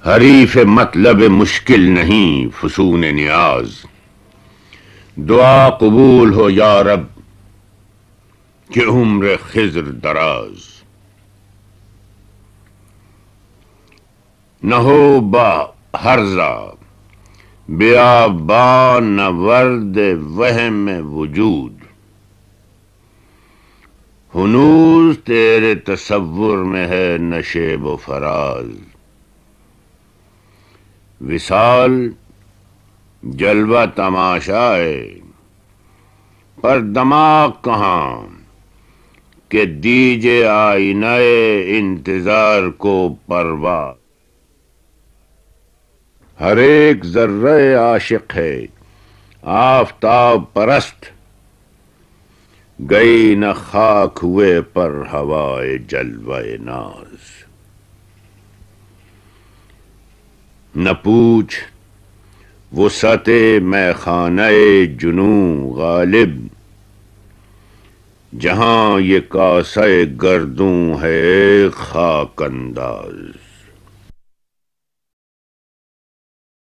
حریف مطلب مشکل نہیں فسون نیاز، دعا قبول ہو یا رب کہ عمر خضر دراز، نہ ہو با ہرزہ بیابان نہ ورد وہم وجود، ہنوز تیرے تصور میں ہے نشیب و فراز، وصال جلوہ تماشا ہے پر دماغ کہاں کہ دیجے آئینہ انتظار کو پرواز، ہر ایک ذرہ عاشق ہے آفتاب پرست، گئی نہ خاک ہوئے پر ہوائے جلوہ ناز، نہ پوچھ وسعت میخانہ جنوں غالب، جہاں یہ کاسہ گردوں ہے خاک انداز۔